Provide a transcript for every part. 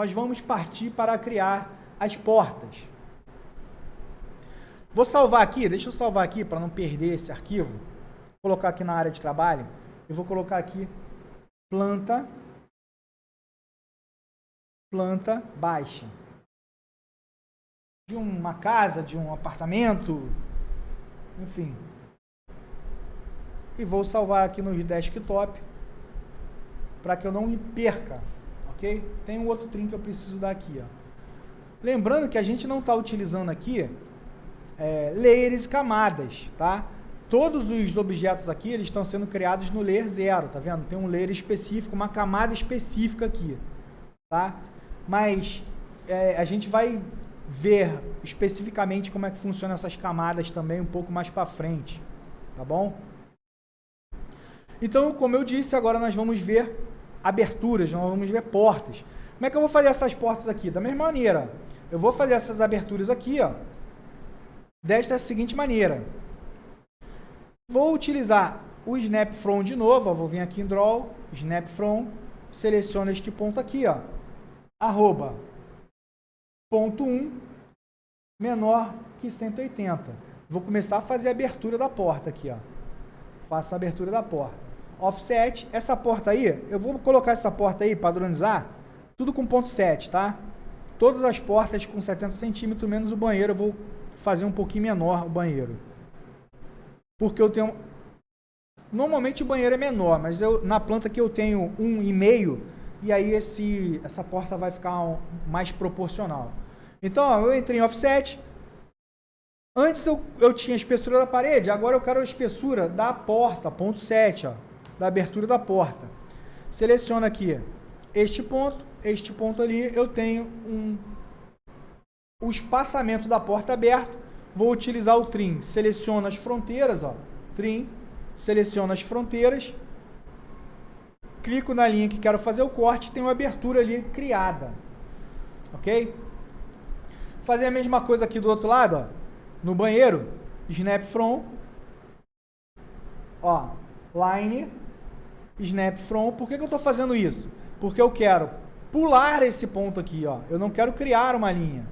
nós vamos partir para criar as portas. Vou salvar aqui, deixa eu salvar aqui para não perder esse arquivo. Vou colocar aqui na área de trabalho. Eu vou colocar aqui planta baixa. De uma casa, de um apartamento, enfim. E vou salvar aqui no desktop para que eu não me perca, ok? Tem um outro trim que eu preciso dar aqui, ó. Lembrando que a gente não está utilizando aqui layers e camadas, tá? Todos os objetos aqui, eles estão sendo criados no layer 0, tá vendo? Tem um layer específico, uma camada específica aqui, tá? Mas a gente vai ver especificamente como é que funcionam essas camadas também um pouco mais para frente, tá bom? Então, como eu disse, agora nós vamos ver aberturas, nós vamos ver portas. Como é que eu vou fazer essas portas aqui? Da mesma maneira, eu vou fazer essas aberturas aqui, ó, desta seguinte maneira. Vou utilizar o Snap From de novo, ó, vou vir aqui em Draw, Snap From, seleciono este ponto aqui, ó, arroba, ponto 1, menor que 180. Vou começar a fazer a abertura da porta aqui, ó. Faço a abertura da porta. Offset, essa porta aí, eu vou colocar essa porta aí, padronizar, tudo com ponto 7, tá? Todas as portas com 70 centímetros, menos o banheiro, eu vou fazer um pouquinho menor o banheiro. Porque eu tenho... Normalmente o banheiro é menor, mas na planta que eu tenho 1,5, e aí essa porta vai ficar mais proporcional. Então, ó, eu entrei em Offset. Antes eu tinha a espessura da parede, agora eu quero a espessura da porta, ponto 7, ó, da abertura da porta. Seleciono aqui este ponto ali, eu tenho o espaçamento da porta aberto, vou utilizar o trim, seleciono as fronteiras, ó, trim, seleciono as fronteiras, clico na linha que quero fazer o corte, tem uma abertura ali criada, ok? Fazer a mesma coisa aqui do outro lado, ó. No banheiro, Snap From, ó, Line, Snap From. Por que eu estou fazendo isso? Porque eu quero pular esse ponto aqui, ó. Eu não quero criar uma linha.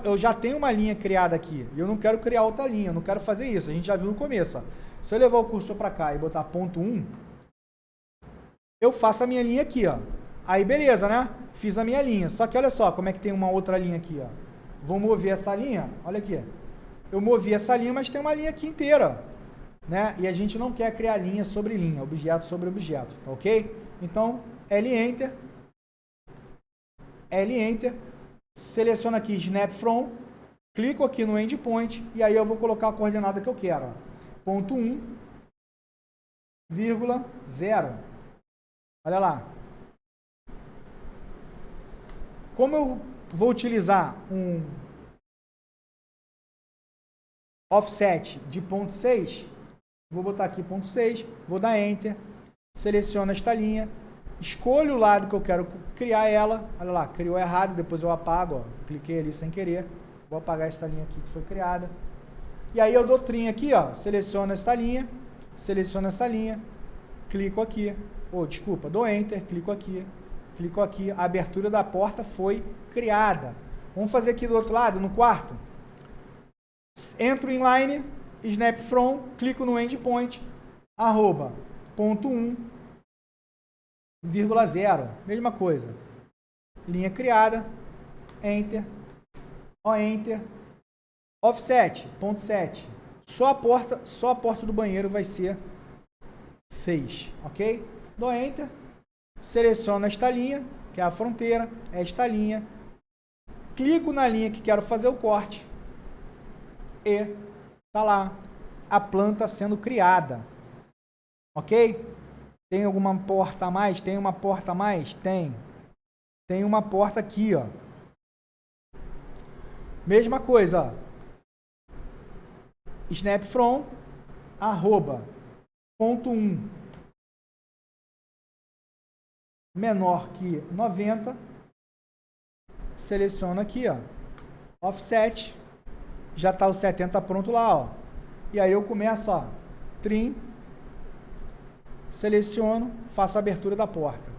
Eu já tenho uma linha criada aqui. E eu não quero criar outra linha. Eu não quero fazer isso. A gente já viu no começo, ó. Se eu levar o cursor para cá e botar ponto 1, eu faço a minha linha aqui, ó. Aí beleza, né? Fiz a minha linha. Só que olha só como é que tem uma outra linha aqui, ó. Vou mover essa linha, olha aqui. Eu movi essa linha, mas tem uma linha aqui inteira, né? E a gente não quer criar linha sobre linha, objeto sobre objeto, tá ok? Então, L-Enter, seleciono aqui Snap From, clico aqui no Endpoint, e aí eu vou colocar a coordenada que eu quero, ó. Ponto 1, vírgula, 0. Olha lá. Como eu vou utilizar um offset de ponto 6, vou botar aqui ponto 6, vou dar Enter, seleciono esta linha, escolho o lado que eu quero criar ela, olha lá, criou errado, depois eu apago, ó, cliquei ali sem querer, vou apagar esta linha aqui que foi criada, e aí eu dou trim aqui, ó, seleciono esta linha, seleciono essa linha, clico aqui, desculpa, dou Enter, clico aqui, a abertura da porta foi criada. Vamos fazer aqui do outro lado, no quarto. Entro em Line, Snap From, clico no Endpoint, arroba, ponto 1, vírgula 0. Mesma coisa. Linha criada, Enter, Enter, Offset, ponto 7. Só a porta do banheiro vai ser 6, ok? Dou Enter, seleciono esta linha, que é a fronteira, esta linha, clico na linha que quero fazer o corte e tá lá a planta sendo criada, ok? Tem alguma porta a mais? Tem uma porta a mais? Tem uma porta aqui, ó. Mesma coisa, ó. Snap From, arroba, ponto 1, menor que 90, seleciono aqui, ó, Offset, já está o 70 pronto lá, ó, e aí eu começo, ó, trim, seleciono, faço a abertura da porta.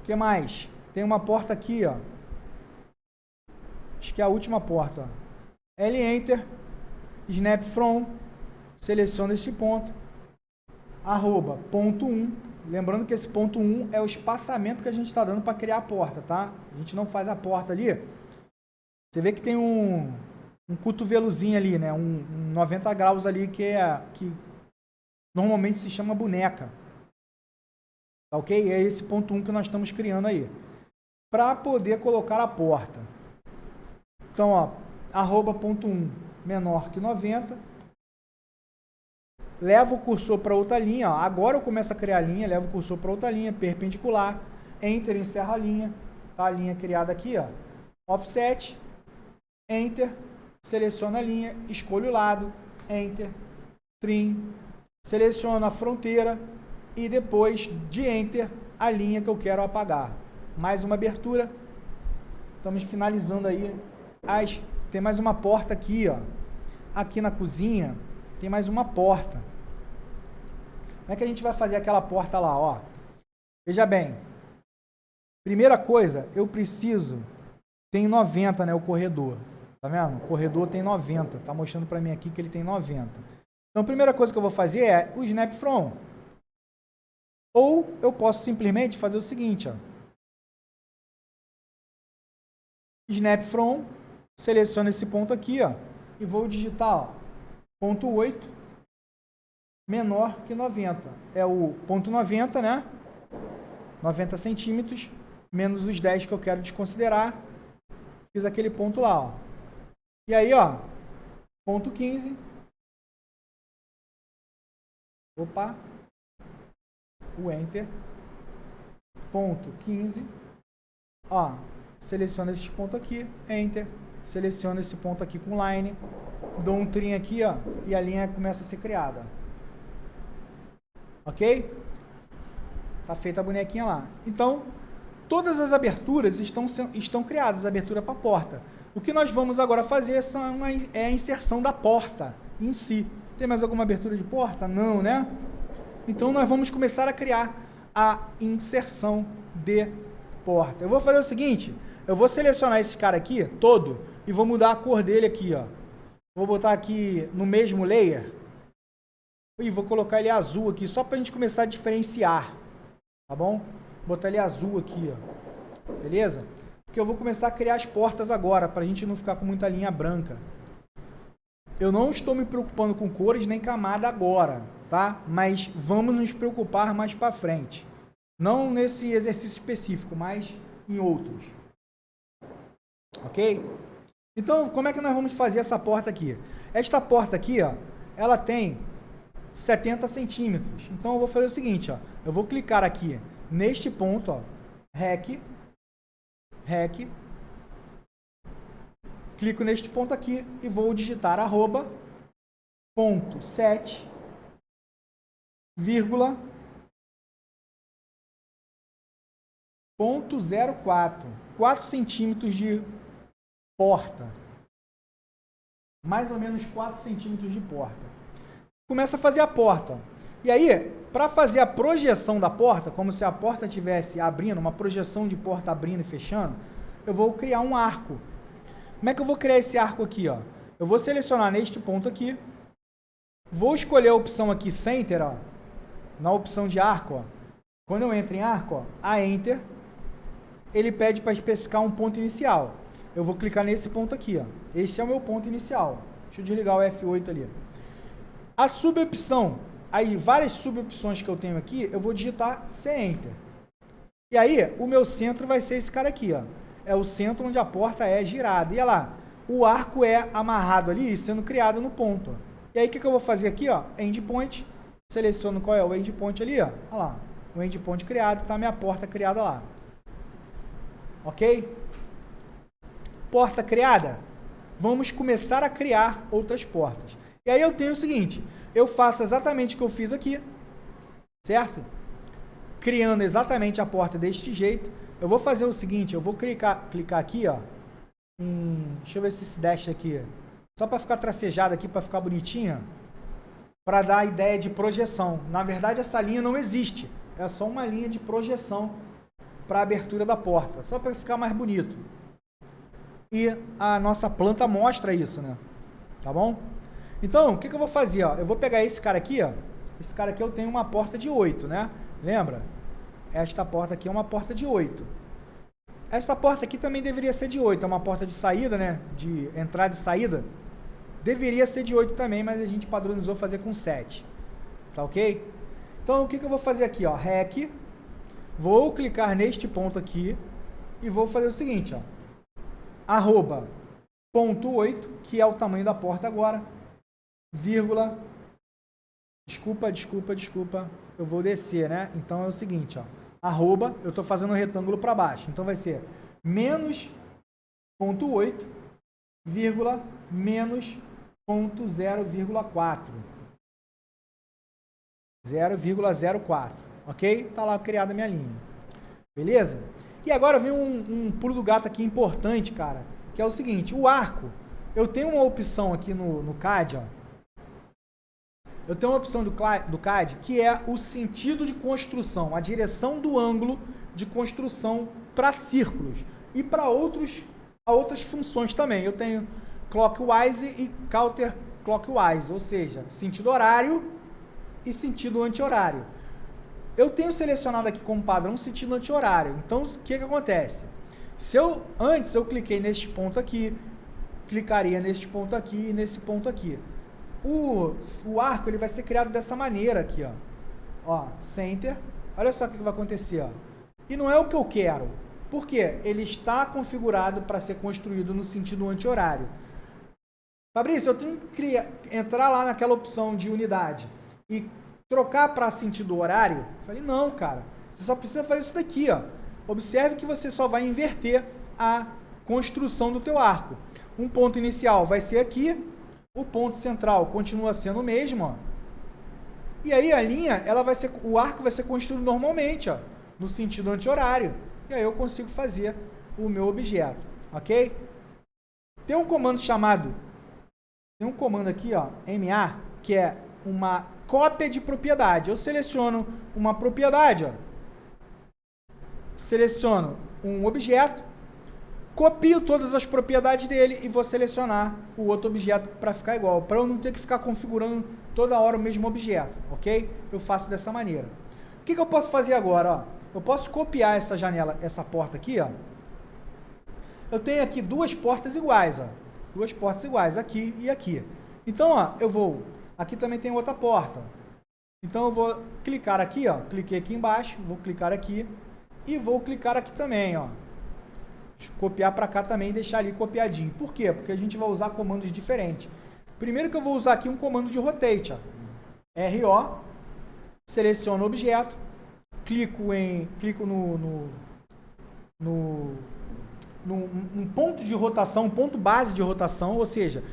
O que mais? tem uma porta aqui, ó. Acho que é a última porta, ó. L Enter, Snap From, seleciona este ponto, arroba, ponto 1. Lembrando que esse ponto 1 é o espaçamento que a gente está dando para criar a porta, tá? A gente não faz a porta ali. Você vê que tem um cotovelozinho ali, né? Um 90 graus ali que normalmente se chama boneca. Tá ok? É esse ponto 1 que nós estamos criando aí. Para poder colocar a porta. Então, ó, arroba ponto 1 menor que 90. Levo o cursor para outra linha, ó. Agora eu começo a criar a linha, levo o cursor para outra linha, perpendicular, Enter, encerra a linha, tá? A linha criada aqui, ó. Offset, Enter, seleciono a linha, escolho o lado, Enter, Trim, seleciono a fronteira e depois de Enter, a linha que eu quero apagar. Mais uma abertura, estamos finalizando aí. Tem mais uma porta aqui, ó. Aqui na cozinha, tem mais uma porta. Como é que a gente vai fazer aquela porta lá, ó? Veja bem. Primeira coisa, eu preciso... Tem 90, né, o corredor. Tá vendo? O corredor tem 90. Tá mostrando para mim aqui que ele tem 90. Então, a primeira coisa que eu vou fazer é o Snap From. Ou eu posso simplesmente fazer o seguinte, ó. Snap From. Seleciono esse ponto aqui, ó. E vou digitar, ó. Ponto 8 menor que 90. É o ponto 90, né? 90 centímetros, menos os 10 que eu quero desconsiderar. Fiz aquele ponto lá, ó. E aí, ó, ponto 15. Opa. O Enter. Ponto 15. Ó, seleciona esse ponto aqui, Enter. Seleciono esse ponto aqui com Line. Dou um trim aqui, ó, e a linha começa a ser criada. Ok? Tá feita a bonequinha lá. Então, todas as aberturas estão criadas, abertura para a porta. O que nós vamos agora fazer é a inserção da porta em si. Tem mais alguma abertura de porta? Não, né? Então, nós vamos começar a criar a inserção de porta. Eu vou fazer o seguinte, eu vou selecionar esse cara aqui, todo, e vou mudar a cor dele aqui, ó. Vou botar aqui no mesmo layer e vou colocar ele azul aqui, só para a gente começar a diferenciar, tá bom? Vou botar ele azul aqui, ó. Beleza? Porque eu vou começar a criar as portas agora, para a gente não ficar com muita linha branca. Eu não estou me preocupando com cores nem camada agora, tá? Mas vamos nos preocupar mais para frente. Não nesse exercício específico, mas em outros. Ok? Então, como é que nós vamos fazer essa porta aqui? Esta porta aqui, ó, ela tem 70 centímetros. Então, eu vou fazer o seguinte, ó. Eu vou clicar aqui neste ponto, ó. REC. Clico neste ponto aqui e vou digitar arroba, ponto 7, vírgula, ponto 04. 4 centímetros de porta. Mais ou menos 4 centímetros de porta. Começa a fazer a porta. E aí, para fazer a projeção da porta, como se a porta estivesse abrindo, uma projeção de porta abrindo e fechando, eu vou criar um arco. Como é que eu vou criar esse arco aqui, ó? Eu vou selecionar neste ponto aqui, vou escolher a opção aqui Center, ó, na opção de arco, ó. Quando eu entro em arco, ó, a Enter, ele pede para especificar um ponto inicial. Eu vou clicar nesse ponto aqui, ó. Esse é o meu ponto inicial. Deixa eu desligar o F8 ali. A subopção, as várias subopções que eu tenho aqui, eu vou digitar C-Enter. E aí, o meu centro vai ser esse cara aqui, ó. É o centro onde a porta é girada. E olha lá, o arco é amarrado ali, sendo criado no ponto. Ó. E aí, o que eu vou fazer aqui, ó? Endpoint. Seleciono qual é o endpoint ali, ó. Olha lá, o endpoint criado, tá a minha porta criada lá. Ok? Porta criada. Vamos começar a criar outras portas. E aí eu tenho o seguinte, eu faço exatamente o que eu fiz aqui, certo? Criando exatamente a porta deste jeito. Eu vou fazer o seguinte, eu vou clicar aqui, ó, deixa eu ver se esse dash aqui, só para ficar tracejado aqui, para ficar bonitinho, para dar a ideia de projeção. Na verdade, essa linha não existe, é só uma linha de projeção para a abertura da porta, só para ficar mais bonito. E a nossa planta mostra isso, né? Tá bom? Então, o que eu vou fazer? Ó? Eu vou pegar esse cara aqui, ó. Esse cara aqui eu tenho uma porta de 8, né? Lembra? Esta porta aqui é uma porta de 8. Essa porta aqui também deveria ser de 8. É uma porta de saída, né? De entrada e saída. Deveria ser de 8 também, mas a gente padronizou fazer com 7. Tá ok? Então, o que eu vou fazer aqui? Ó? REC. Vou clicar neste ponto aqui e vou fazer o seguinte, ó. Arroba ponto 8, que é o tamanho da porta agora, vírgula, desculpa, eu vou descer, né? Então é o seguinte, ó, arroba, eu estou fazendo um retângulo para baixo, então vai ser menos ponto 8, vírgula, menos ponto 0,4, 0,04, ok? Tá lá criada a minha linha, beleza? E agora vem um pulo do gato aqui importante, cara, que é o seguinte, o arco, eu tenho uma opção aqui no CAD, ó. Eu tenho uma opção do CAD que é o sentido de construção, a direção do ângulo de construção para círculos e para outras funções também. Eu tenho clockwise e counterclockwise, ou seja, sentido horário e sentido anti-horário. Eu tenho selecionado aqui como padrão sentido anti-horário. Então, o que acontece? Antes eu cliquei neste ponto aqui, clicaria neste ponto aqui e nesse ponto aqui. O arco ele vai ser criado dessa maneira aqui, ó, center. Olha só o que vai acontecer, ó. E não é o que eu quero. Por quê? Ele está configurado para ser construído no sentido anti-horário. Fabrício, eu tenho que entrar lá naquela opção de unidade e trocar para sentido horário? Eu falei, não, cara. Você só precisa fazer isso daqui, ó. Observe que você só vai inverter a construção do teu arco. Um ponto inicial vai ser aqui, o ponto central continua sendo o mesmo, ó. E aí a linha, o arco vai ser construído normalmente, ó, no sentido anti-horário. E aí eu consigo fazer o meu objeto, ok? Tem um comando aqui, ó, MA, que é uma cópia de propriedade. Eu seleciono uma propriedade, ó. Seleciono um objeto, copio todas as propriedades dele e vou selecionar o outro objeto para ficar igual, para eu não ter que ficar configurando toda hora o mesmo objeto, ok? Eu faço dessa maneira. O que eu posso fazer agora? Ó? Eu posso copiar essa janela, essa porta aqui, ó. Eu tenho aqui duas portas iguais, ó. Duas portas iguais, aqui e aqui. Então, ó, aqui também tem outra porta. Então eu vou clicar aqui, ó. Cliquei aqui embaixo, vou clicar aqui. E vou clicar aqui também, ó. Copiar para cá também e deixar ali copiadinho. Por quê? Porque a gente vai usar comandos diferentes. Primeiro que eu vou usar aqui um comando de rotate, ó. RO, seleciono o objeto, clico num ponto de rotação, um ponto base de rotação, ou seja,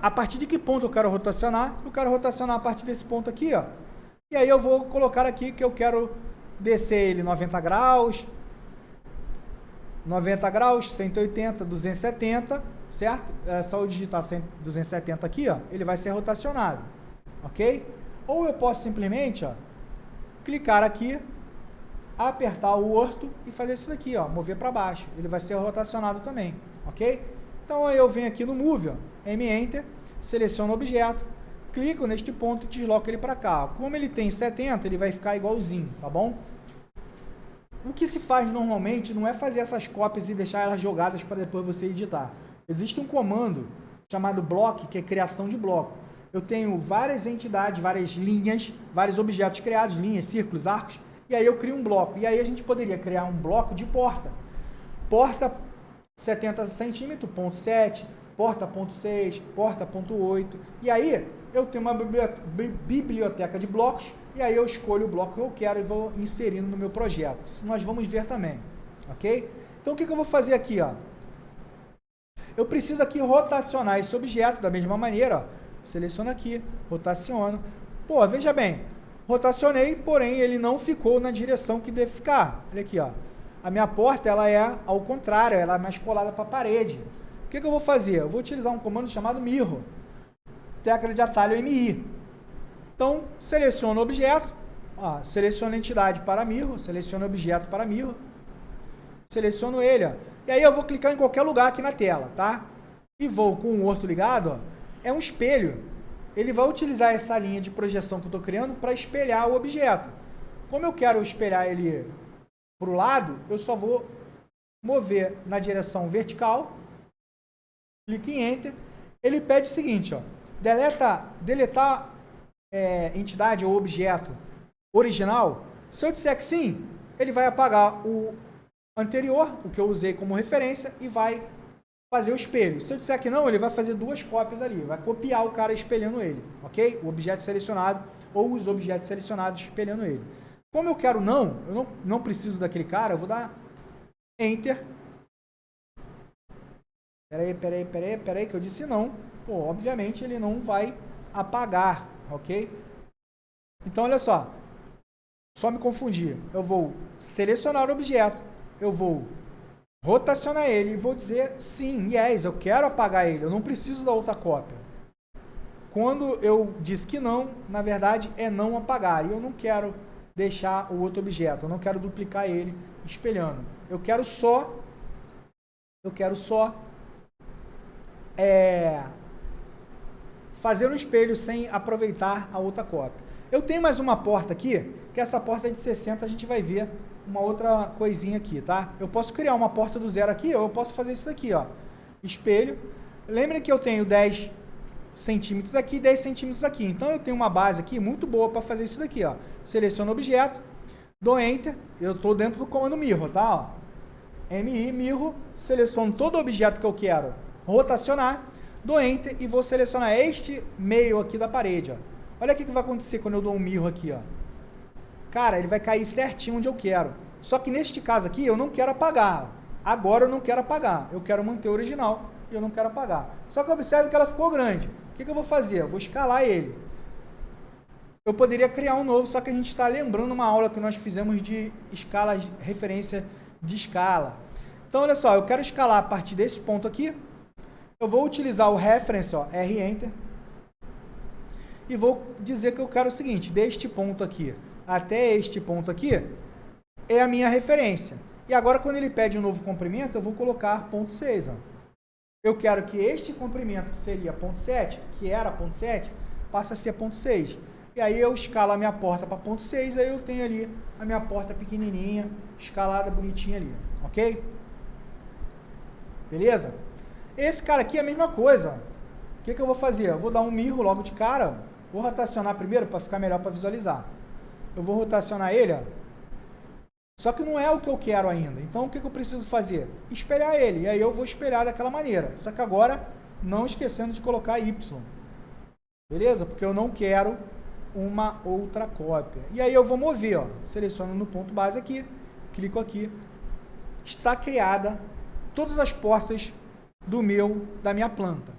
a partir de que ponto eu quero rotacionar? Eu quero rotacionar a partir desse ponto aqui, ó. E aí eu vou colocar aqui que eu quero descer ele 90 graus, 180, 270, certo? É só eu digitar 270 aqui, ó, ele vai ser rotacionado, ok? Ou eu posso simplesmente, ó, clicar aqui, apertar o orto e fazer isso daqui, ó, mover para baixo, ele vai ser rotacionado também, ok? Então aí eu venho aqui no Move, ó, M-Enter, seleciono o objeto, clico neste ponto e desloco ele para cá. Como ele tem 70, ele vai ficar igualzinho, tá bom? O que se faz normalmente não é fazer essas cópias e deixar elas jogadas para depois você editar. Existe um comando chamado block, que é criação de bloco. Eu tenho várias entidades, várias linhas, vários objetos criados, linhas, círculos, arcos, e aí eu crio um bloco. E aí a gente poderia criar um bloco de porta. Porta 70 centímetros, ponto 7, porta ponto 6, porta ponto 8. E aí eu tenho uma biblioteca de blocos, e aí eu escolho o bloco que eu quero e vou inserindo no meu projeto. Isso nós vamos ver também, ok? Então o que eu vou fazer aqui, ó? Eu preciso aqui rotacionar esse objeto da mesma maneira, ó. Seleciono aqui, rotaciono. Pô, veja bem, rotacionei, porém ele não ficou na direção que deve ficar. Olha aqui, ó. A minha porta, ela é ao contrário, ela é mais colada para a parede. O que eu vou fazer? Eu vou utilizar um comando chamado mirror. Tecla de atalho MI. Então, seleciono o objeto, ó, seleciono a entidade para mirror, seleciono o objeto para mirror, Seleciono ele, ó. E aí eu vou clicar em qualquer lugar aqui na tela, tá? E vou com o orto ligado, ó. É um espelho. Ele vai utilizar essa linha de projeção que eu estou criando para espelhar o objeto. Como eu quero espelhar ele para o lado, eu só vou mover na direção vertical, clique em Enter. Ele pede o seguinte, ó, deletar entidade ou objeto original. Se eu disser que sim, ele vai apagar o anterior, o que eu usei como referência, e vai fazer o espelho. Se eu disser que não, ele vai fazer duas cópias ali, vai copiar o cara espelhando ele, ok? O objeto selecionado ou os objetos selecionados espelhando ele. Como eu quero não, eu não preciso daquele cara, eu vou dar Enter. Peraí, que eu disse não. Pô, obviamente ele não vai apagar, ok? Então, olha só. Só me confundir. Eu vou selecionar o objeto, eu vou rotacionar ele e vou dizer sim, yes, eu quero apagar ele, eu não preciso da outra cópia. Quando eu disse que não, na verdade é não apagar. E eu não quero deixar o outro objeto, eu não quero duplicar ele espelhando. Eu quero só fazer um espelho sem aproveitar a outra cópia. Eu tenho mais uma porta aqui, que essa porta é de 60, a gente vai ver uma outra coisinha aqui, tá? Eu posso criar uma porta do zero aqui, ou eu posso fazer isso aqui, ó. Espelho. Lembrem que eu tenho 10 centímetros aqui e 10 centímetros aqui. Então eu tenho uma base aqui muito boa para fazer isso daqui, ó. Seleciono o objeto, dou Enter, eu estou dentro do comando Mirror, tá? Ó. MI, Mirror, seleciono todo o objeto que eu quero rotacionar, dou Enter e vou selecionar este meio aqui da parede, ó. Olha o que vai acontecer quando eu dou um Mirror aqui, ó. Cara, ele vai cair certinho onde eu quero. Só que neste caso aqui, eu não quero apagar. Agora eu não quero apagar. Eu quero manter o original e eu não quero apagar. Só que observe que ela ficou grande. O que eu vou fazer? Eu vou escalar ele. Eu poderia criar um novo, só que a gente está lembrando uma aula que nós fizemos de escala, referência de escala. Então, olha só, eu quero escalar a partir desse ponto aqui. Eu vou utilizar o reference, ó, R-Enter. E vou dizer que eu quero o seguinte, deste ponto aqui até este ponto aqui, é a minha referência. E agora, quando ele pede um novo comprimento, eu vou colocar ponto 6. Ó. Eu quero que este comprimento, que seria ponto 7, que era ponto 7, passe a ser ponto 6. E aí eu escalo a minha porta para ponto 6, aí eu tenho ali a minha porta pequenininha, escalada, bonitinha ali, ok? Beleza? Esse cara aqui é a mesma coisa. O que eu vou fazer? Eu vou dar um mirror logo de cara, vou rotacionar primeiro para ficar melhor para visualizar. Eu vou rotacionar ele, ó. Só que não é o que eu quero ainda. Então, o que eu preciso fazer? Espelhar ele. E aí eu vou espelhar daquela maneira. Só que agora, não esquecendo de colocar Y. Beleza? Porque eu não quero uma outra cópia. E aí eu vou mover, ó. Seleciono no ponto base aqui. Clico aqui. Está criada todas as portas da minha planta.